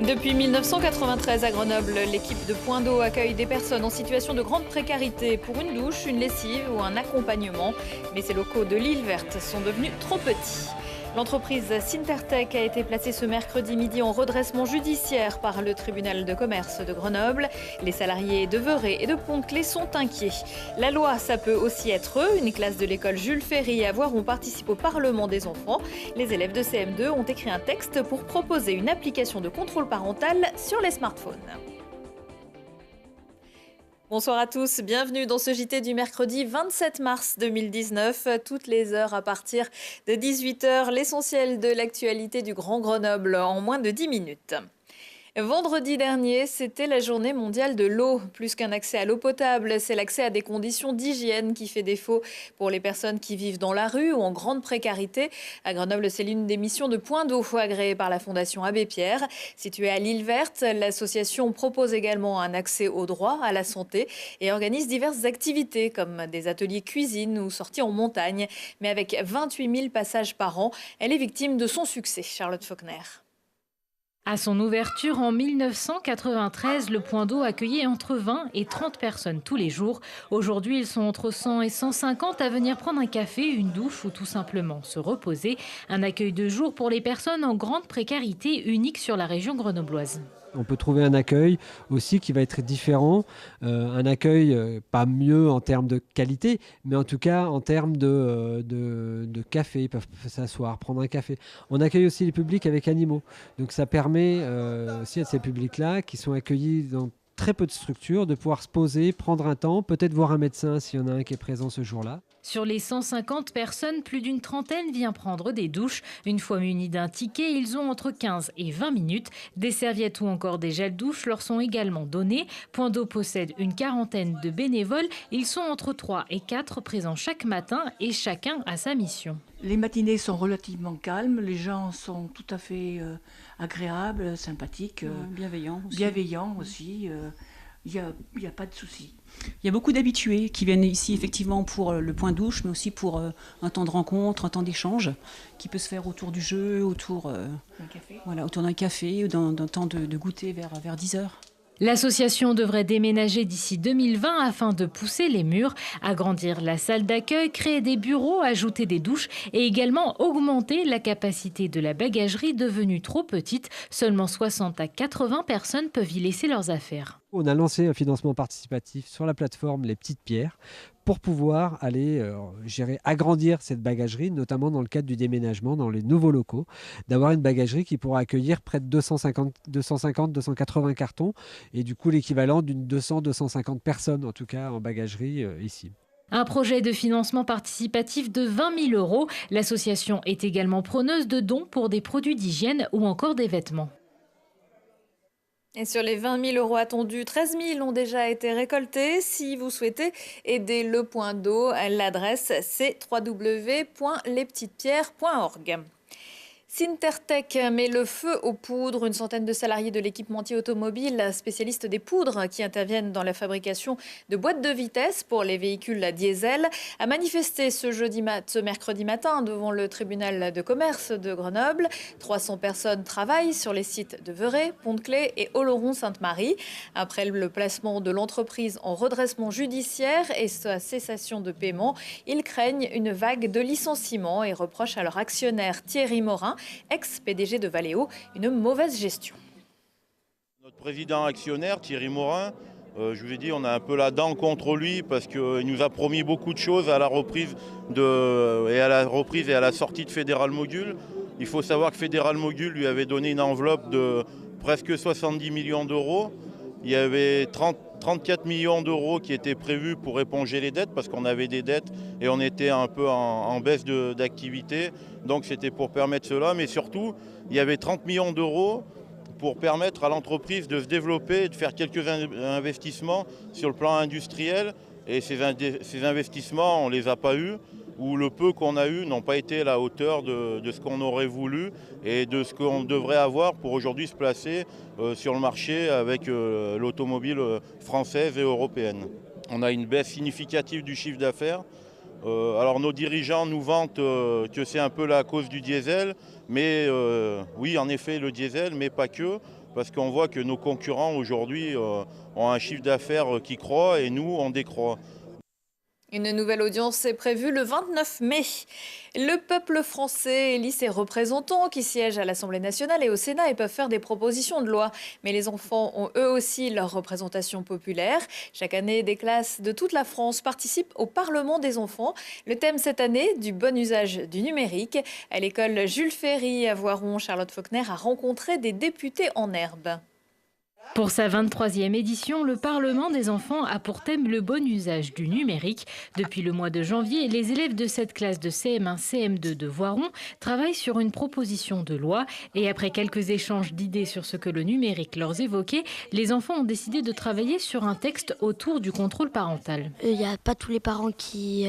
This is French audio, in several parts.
Depuis 1993 à Grenoble, l'équipe de Point d'eau accueille des personnes en situation de grande précarité pour une douche, une lessive ou un accompagnement. Mais ces locaux de l'île verte sont devenus trop petits. L'entreprise Sintertech a été placée ce mercredi midi en redressement judiciaire par le tribunal de commerce de Grenoble. Les salariés de Verret et de Pont-Clé sont inquiets. La loi, ça peut aussi être eux. Une classe de l'école Jules Ferry à Voiron participe au Parlement des enfants. Les élèves de CM2 ont écrit un texte pour proposer une application de contrôle parental sur les smartphones. Bonsoir à tous, bienvenue dans ce JT du mercredi 27 mars 2019. Toutes les heures à partir de 18h, l'essentiel de l'actualité du Grand Grenoble en moins de 10 minutes. Vendredi dernier, c'était la journée mondiale de l'eau. Plus qu'un accès à l'eau potable, c'est l'accès à des conditions d'hygiène qui fait défaut pour les personnes qui vivent dans la rue ou en grande précarité. À Grenoble, c'est l'une des missions de Point d'eau agréée par la Fondation Abbé Pierre. Située à l'île verte, l'association propose également un accès au droit, à la santé et organise diverses activités comme des ateliers cuisine ou sorties en montagne. Mais avec 28 000 passages par an, elle est victime de son succès. Charlotte Faulkner. À son ouverture en 1993, le Point d'eau accueillait entre 20 et 30 personnes tous les jours. Aujourd'hui, ils sont entre 100 et 150 à venir prendre un café, une douche ou tout simplement se reposer. Un accueil de jour pour les personnes en grande précarité, unique sur la région grenobloise. On peut trouver un accueil aussi qui va être différent, un accueil pas mieux en termes de qualité, mais en tout cas en termes de café. Ils peuvent s'asseoir, prendre un café. On accueille aussi les publics avec animaux. Donc ça permet aussi à ces publics-là qui sont accueillis dans très peu de structures de pouvoir se poser, prendre un temps, peut-être voir un médecin s'il y en a un qui est présent ce jour-là. Sur les 150 personnes, plus d'une trentaine vient prendre des douches. Une fois munis d'un ticket, ils ont entre 15 et 20 minutes. Des serviettes ou encore des gels douche leur sont également donnés. Point d'eau possède une quarantaine de bénévoles. Ils sont entre 3 et 4 présents chaque matin et chacun a sa mission. Les matinées sont relativement calmes, les gens sont tout à fait agréables, sympathiques, bienveillants aussi. Il n'y a pas de souci. Il y a beaucoup d'habitués qui viennent ici effectivement pour le point de douche, mais aussi pour un temps de rencontre, un temps d'échange qui peut se faire autour du jeu, autour d'un café ou d'un temps de goûter vers 10 heures. L'association devrait déménager d'ici 2020 afin de pousser les murs, agrandir la salle d'accueil, créer des bureaux, ajouter des douches et également augmenter la capacité de la bagagerie devenue trop petite. Seulement 60 à 80 personnes peuvent y laisser leurs affaires. On a lancé un financement participatif sur la plateforme Les Petites Pierres pour pouvoir aller agrandir cette bagagerie, notamment dans le cadre du déménagement dans les nouveaux locaux, d'avoir une bagagerie qui pourra accueillir près de 250-280 cartons et du coup l'équivalent d'une 200-250 personnes en tout cas en bagagerie ici. Un projet de financement participatif de 20 000 €. L'association est également preneuse de dons pour des produits d'hygiène ou encore des vêtements. Et sur les 20 000 € attendus, 13 000 ont déjà été récoltés. Si vous souhaitez aider le Point d'eau, l'adresse c'est www.lespetitespierres.org. Sintertech met le feu aux poudres. Une centaine de salariés de l'équipementier automobile, spécialistes des poudres qui interviennent dans la fabrication de boîtes de vitesse pour les véhicules diesel, a manifesté ce mercredi matin devant le tribunal de commerce de Grenoble. 300 personnes travaillent sur les sites de Verret, Pont-Clé et Oloron-Sainte-Marie. Après le placement de l'entreprise en redressement judiciaire et sa cessation de paiement, ils craignent une vague de licenciements et reprochent à leur actionnaire Thierry Morin, ex-PDG de Valeo, une mauvaise gestion. Notre président actionnaire, Thierry Morin, je vous ai dit, on a un peu la dent contre lui parce qu'il nous a promis beaucoup de choses à la reprise et à la sortie de Fédéral Mogul. Il faut savoir que Fédéral Mogul lui avait donné une enveloppe de presque 70 millions d'euros. Il y avait 34 millions d'euros qui étaient prévus pour éponger les dettes parce qu'on avait des dettes et on était un peu en baisse d'activité. Donc c'était pour permettre cela. Mais surtout, il y avait 30 millions d'euros pour permettre à l'entreprise de se développer et de faire quelques investissements sur le plan industriel. Et ces investissements, on ne les a pas eus, ou le peu qu'on a eu n'ont pas été à la hauteur de ce qu'on aurait voulu et de ce qu'on devrait avoir pour aujourd'hui se placer sur le marché avec l'automobile française et européenne. On a une baisse significative du chiffre d'affaires. Alors nos dirigeants nous vantent que c'est un peu la cause du diesel, mais oui en effet le diesel, mais pas que. parce qu'on voit que nos concurrents aujourd'hui ont un chiffre d'affaires qui croît et nous, on décroît. Une nouvelle audience est prévue le 29 mai. Le peuple français élit ses représentants qui siègent à l'Assemblée nationale et au Sénat et peuvent faire des propositions de loi. Mais les enfants ont eux aussi leur représentation populaire. Chaque année, des classes de toute la France participent au Parlement des enfants. Le thème cette année, du bon usage du numérique. À l'école Jules Ferry à Voiron, Charlotte Faulkner a rencontré des députés en herbe. Pour sa 23e édition, le Parlement des enfants a pour thème le bon usage du numérique. Depuis le mois de janvier, les élèves de cette classe de CM1, CM2 de Voiron travaillent sur une proposition de loi. Et après quelques échanges d'idées sur ce que le numérique leur évoquait, les enfants ont décidé de travailler sur un texte autour du contrôle parental. Il n'y a pas tous les parents qui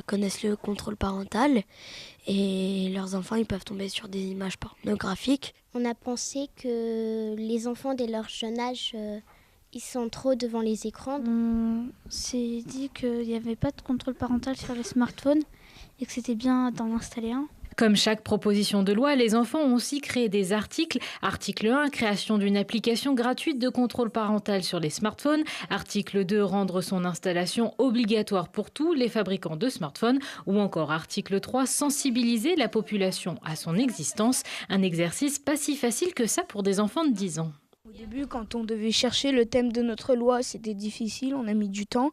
connaissent le contrôle parental. Et leurs enfants, ils peuvent tomber sur des images pornographiques. On a pensé que les enfants, dès leur jeune âge, ils sont trop devant les écrans. On s'est dit qu'il n'y avait pas de contrôle parental sur les smartphones et que c'était bien d'en installer un. Comme chaque proposition de loi, les enfants ont aussi créé des articles. Article 1, création d'une application gratuite de contrôle parental sur les smartphones. Article 2, rendre son installation obligatoire pour tous les fabricants de smartphones. Ou encore article 3, sensibiliser la population à son existence. Un exercice pas si facile que ça pour des enfants de 10 ans. Au début, quand on devait chercher le thème de notre loi, c'était difficile, on a mis du temps.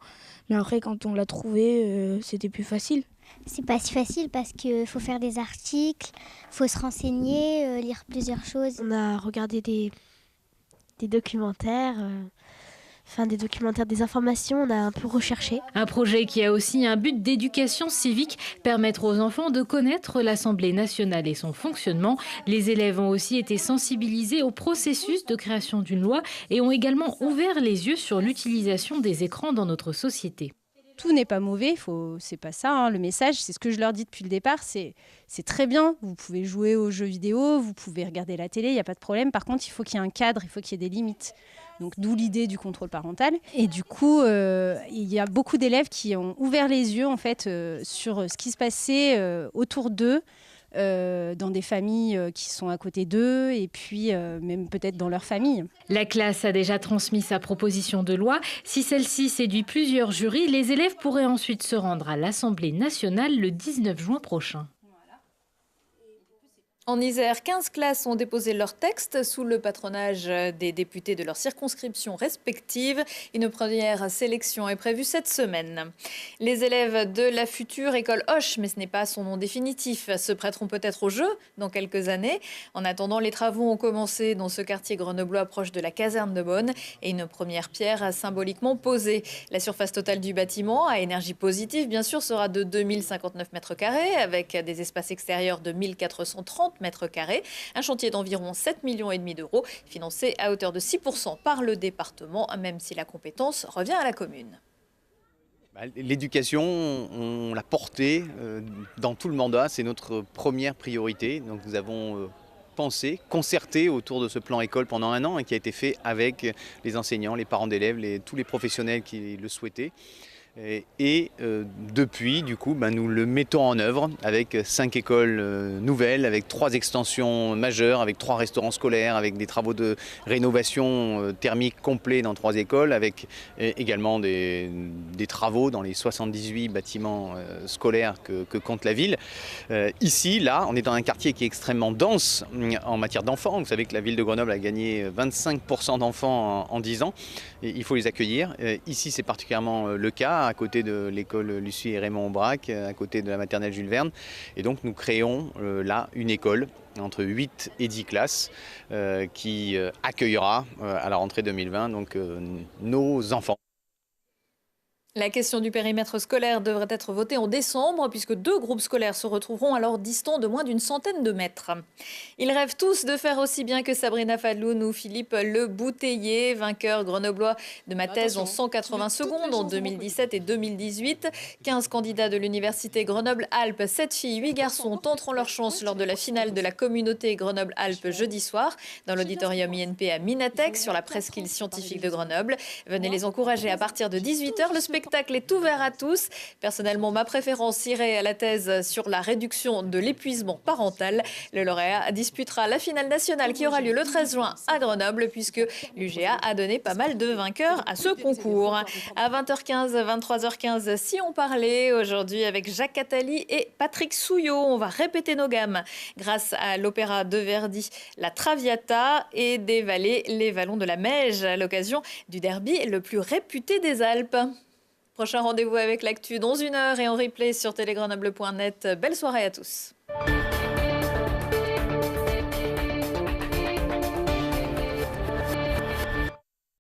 Mais après, quand on l'a trouvé, c'était plus facile. C'est pas si facile parce qu'il faut faire des articles, il faut se renseigner, lire plusieurs choses. On a regardé des documentaires, des documentaires, des informations, on a un peu recherché. Un projet qui a aussi un but d'éducation civique, permettre aux enfants de connaître l'Assemblée nationale et son fonctionnement. Les élèves ont aussi été sensibilisés au processus de création d'une loi et ont également ouvert les yeux sur l'utilisation des écrans dans notre société. Tout n'est pas mauvais, c'est pas ça, hein. Le message, c'est ce que je leur dis depuis le départ, c'est très bien, vous pouvez jouer aux jeux vidéo, vous pouvez regarder la télé, il n'y a pas de problème. Par contre, il faut qu'il y ait un cadre, il faut qu'il y ait des limites. Donc d'où l'idée du contrôle parental. Et du coup, il y a beaucoup d'élèves qui ont ouvert les yeux en fait, sur ce qui se passait autour d'eux, dans des familles qui sont à côté d'eux et puis même peut-être dans leur famille. La classe a déjà transmis sa proposition de loi. Si celle-ci séduit plusieurs jurys, les élèves pourraient ensuite se rendre à l'Assemblée nationale le 19 juin prochain. En Isère, 15 classes ont déposé leur texte sous le patronage des députés de leurs circonscriptions respectives. Une première sélection est prévue cette semaine. Les élèves de la future école Hoche, mais ce n'est pas son nom définitif, se prêteront peut-être au jeu dans quelques années. En attendant, les travaux ont commencé dans ce quartier grenoblois proche de la caserne de Beaune et une première pierre a symboliquement posé. La surface totale du bâtiment, à énergie positive bien sûr, sera de 2059 mètres carrés avec des espaces extérieurs de 1430 mètres carrés. Un chantier d'environ 7,5 millions d'euros, financé à hauteur de 6% par le département, même si la compétence revient à la commune. L'éducation, on l'a portée dans tout le mandat, c'est notre première priorité. Donc nous avons pensé, concerté autour de ce plan école pendant 1 an et qui a été fait avec les enseignants, les parents d'élèves, tous les professionnels qui le souhaitaient. Et depuis, du coup, nous le mettons en œuvre avec 5 écoles nouvelles, avec 3 extensions majeures, avec 3 restaurants scolaires, avec des travaux de rénovation thermique complets dans 3 écoles, avec également des travaux dans les 78 bâtiments scolaires que compte la ville. Ici, là, on est dans un quartier qui est extrêmement dense en matière d'enfants. Vous savez que la ville de Grenoble a gagné 25% d'enfants en 10 ans. Et il faut les accueillir. Ici, c'est particulièrement le cas, à côté de l'école Lucie et Raymond Aubrac, à côté de la maternelle Jules Verne. Et donc nous créons là une école entre 8 et 10 classes qui accueillera à la rentrée 2020 donc, nos enfants. La question du périmètre scolaire devrait être votée en décembre puisque 2 groupes scolaires se retrouveront alors distants de moins d'une centaine de mètres. Ils rêvent tous de faire aussi bien que Sabrina Fadloun ou Philippe Le Bouteiller, vainqueur grenoblois de ma thèse en 180 secondes en 2017 et 2018. 15 candidats de l'université Grenoble-Alpes, 7 filles, 8 garçons tenteront leur chance lors de la finale de la communauté Grenoble-Alpes jeudi soir dans l'auditorium INP à Minatec sur la presqu'île scientifique de Grenoble. Venez les encourager à partir de 18h. Le spectacle spectacle est ouvert à tous. Personnellement, ma préférence irait à la thèse sur la réduction de l'épuisement parental. Le lauréat disputera la finale nationale qui aura lieu le 13 juin à Grenoble, puisque l'UGA a donné pas mal de vainqueurs à ce concours. À 20h15, 23h15, si on parlait aujourd'hui avec Jacques Attali et Patrick Souillot, on va répéter nos gammes grâce à l'opéra de Verdi, la Traviata, et dévaler les vallons de la Meije à l'occasion du derby le plus réputé des Alpes. Prochain rendez-vous avec l'actu dans 1 heure et en replay sur télégrenoble.net. Belle soirée à tous.